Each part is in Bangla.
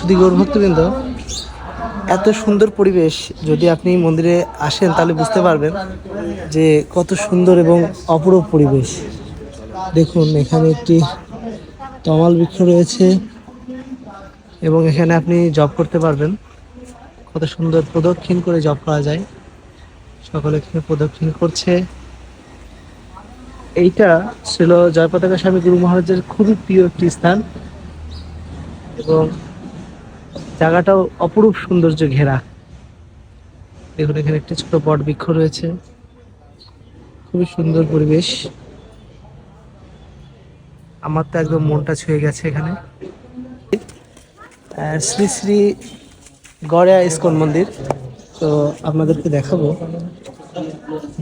শুধু গৌরভক্তবৃন্দ, এত সুন্দর পরিবেশ যদি আপনি মন্দিরে আসেন তাহলে বুঝতে পারবেন যে কত সুন্দর এবং অপরূপ পরিবেশ। দেখুন এখানে একটি তমাল বৃক্ষ রয়েছে এবং এখানে আপনি জব করতে পারবেন। কত সুন্দর প্রদক্ষিণ করে জব করা যায়, সকলে এখানে প্রদক্ষিণ করছে। এইটা ছিল জয়পতাকা স্বামী গুরু মহারাজের খুবই প্রিয় একটি স্থান এবং জায়গাটাও অপরূপ সৌন্দর্য ঘেরা। দেখুন এখানে একটি ছোট বট বৃক্ষ রয়েছে, খুবই সুন্দর পরিবেশ। আমার তো একদম মনটা ছুঁয়ে গেছে এখানে। শ্রী শ্রী গড়িয়া ইস্কন মন্দির, তো আপনাদেরকে দেখাবো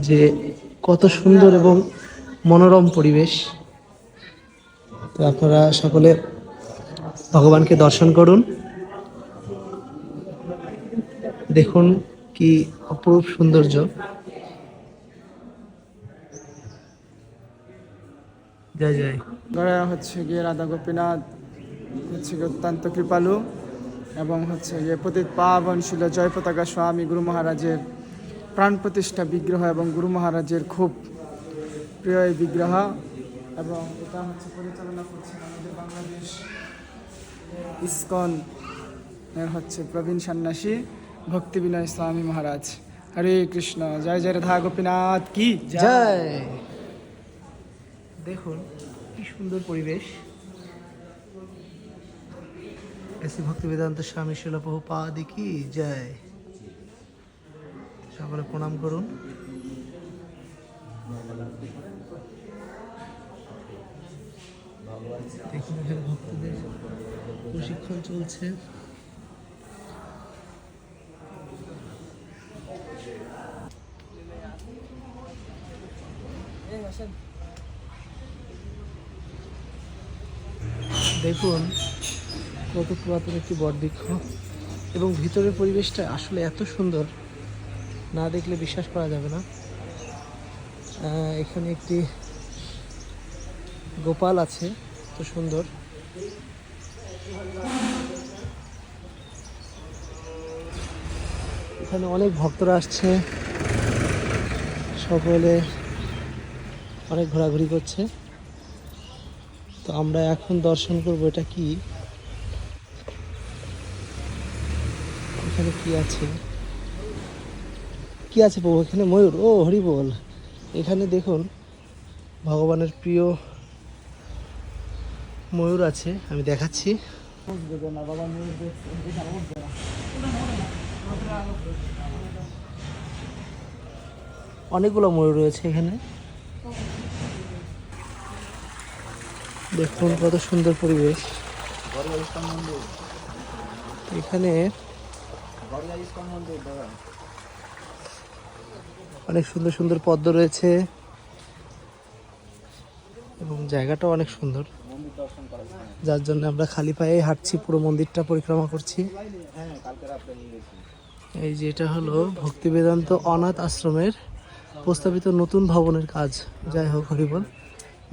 যে কত সুন্দর এবং মনোরম পরিবেশ। তো আপনারা সকলে ভগবানকে দর্শন করুন, দেখুন কি অপরূপ সৌন্দর্য। জয় জয়। গড়িয়া হচ্ছে গিয়ে রাধা গোপীনাথ হচ্ছে গিয়ে অত্যন্ত কৃপালু এবং হচ্ছে গিয়ে পতিত পাবন ছিল জয়পতাকা স্বামী গুরু মহারাজের প্রাণ প্রতিষ্ঠা বিগ্রহ এবং গুরু মহারাজের খুব প্রিয় এই বিগ্রহ। এবং এটা হচ্ছে পরিচালনা করছেন আমাদের বাংলাদেশ ইস্কন এর হচ্ছে প্রবীণ সন্ন্যাসী ভক্তি বিনয় স্বামী মহারাজ। হরে কৃষ্ণ। জয় জয় রাধা গোপীনাথ কি জয়। দেখুন কি সুন্দর পরিবেশ। এসি ভক্তি বেদান্ত স্বামী শিল প্রভুপাদ কি জয়। সকলে প্রণাম করুন। দেখুন এখানে ভক্তদের প্রশিক্ষণ চলছে। দেখুন কত পুরাতন একটি বটবৃক্ষ এবং ভিতরের পরিবেশটা আসলে এত সুন্দর, না দেখলে বিশ্বাস করা যাবে না। এখানে একটি গোপাল আছে, তো সুন্দর। এখানে অনেক ভক্তরা আসছে, সকলে অনেক ঘোরাঘুরি করছে। তো আমরা এখন দর্শন করব এটা কি, এখানে কি আছে, কি আছে প্রভু? এখানে ময়ূর, ও হরি বল। এখানে দেখুন ভগবানের প্রিয় ময়ূর আছে, আমি দেখাচ্ছি। অনেকগুলো ময়ূর রয়েছে এখানে, দেখুন কত সুন্দর পরিবেশ। এখানে অনেক সুন্দর সুন্দর পদ্ম রয়েছে এবং জায়গাটাও অনেক সুন্দর, যার জন্য আমরা খালি পায়ে হাঁটছি, পুরো মন্দিরটা পরিক্রমা করছি। এই যে এটা হলো ভক্তি বেদান্ত অনাথ আশ্রমের প্রস্তাবিত নতুন ভবনের কাজ। যাই হোক হরিবল,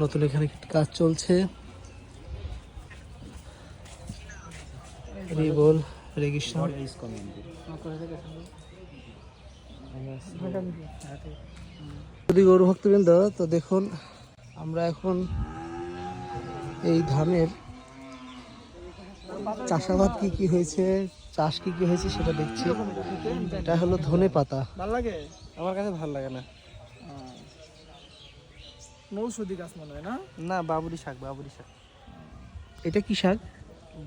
নতুন এখানে কাজ চলছে। হরিবল, হরে কৃষ্ণ। যদি গৌর ভক্তবৃন্দ, তো দেখুন আমরা এখন এই ধানের চাষাবাদ কি কি হয়েছে, চাষ কি কি হয়েছে সেটা দেখছি। এটা হলো ধনে পাতা। ভালো লাগে? আমার কাছে ভালো লাগে না। মৌসুদি গাছ মনে হয় না? না, বাবুরি শাক, বাবুরি শাক। এটা কি শাক?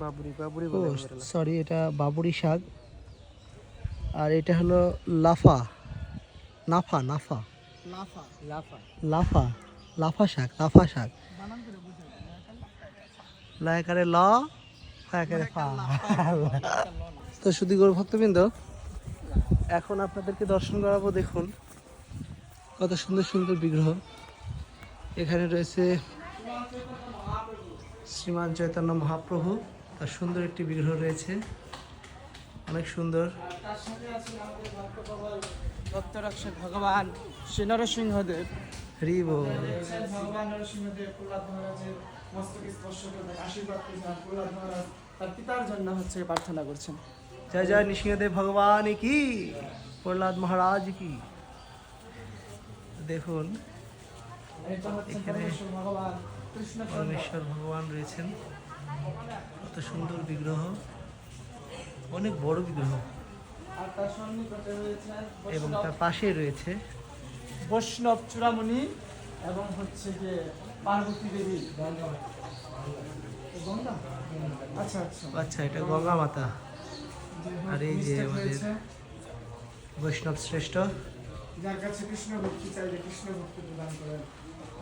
বাবুরি, বাবুরি ও বলে। সরি, এটা বাবুরি শাক। আর এটা হলো লাফা, নাফা, নাফা, লাফা, লাফা, লাফা, লাফা শাক, লাফা শাক। লায়কারে ল, লায়কারে ফা। তো শুধু গৌর ভক্তবৃন্দ, এখন আপনাদেরকে দর্শন করাবো। দেখুন কত সুন্দর সুন্দর বিগ্রহ এখানে রয়েছে। শ্রীমান চৈতন্য মহাপ্রভু, তার সুন্দর একটি বিগ্রহ রয়েছে, অনেক সুন্দর। ভক্তরক্ষক ভগবান শ্রী নরসিংহদেব। হরি বল। ভগবান নরসিংহদেব প্রহ্লাদ মহারাজের মস্তকে স্পর্শ করে আশীর্বাদ করেছেন। প্রহ্লাদ মহারাজ তার পিতার জন্য হচ্ছে প্রার্থনা করছেন। জয় জয় নৃসিংহদেব ভগবান কি, প্রহ্লাদ মহারাজ কি। দেখুন এটা হচ্ছে এখানে পরমেশ্বর ভগবান কৃষ্ণ পরমেশ্বর ভগবান রয়েছেন, কত সুন্দর বিগ্রহ, অনেক বড় বিগ্রহ, আর তার সন্নিকটে রয়েছে এবং তার পাশে রয়েছে বৈষ্ণব চূড়ামণি এবং হচ্ছে যে পার্বতী দেবী। গঙ্গা, আচ্ছা আচ্ছা, আচ্ছা এটা গঙ্গা মাতা। আর এই যে মিস্টেক আমাদের হয়েছে। বৈষ্ণব শ্রেষ্ঠ, যার কাছে কৃষ্ণ ভক্তি চাইলে কৃষ্ণ ভক্তি প্রদান করেন।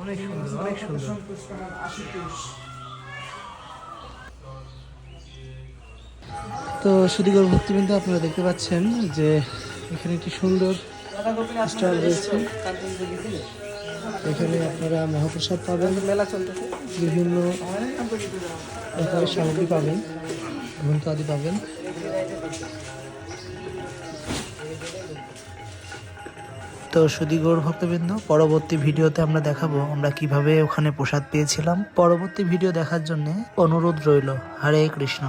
অনেক সুন্দর, অনেক সুন্দর। সন্তুষ্ট হন আশুতোষ। তো সুদীগর ভক্তিবৃন্দ, আপনারা দেখতে পাচ্ছেন যে এখানে একটি সুন্দর স্টল রয়েছে। এখানে আপনারা মহাপ্রসাদ পাবেন, মেলা চলতেছে, বিভিন্ন রকমের সামগ্রী পাবেন, গ্রন্থ আদি পাবেন। তো সুদীগর ভক্তবৃন্দ, পরবর্তী ভিডিওতে আমরা দেখাবো আমরা কিভাবে ওখানে প্রসাদ পেয়েছিলাম। পরবর্তী ভিডিও দেখার জন্য অনুরোধ রইল। হরে কৃষ্ণ।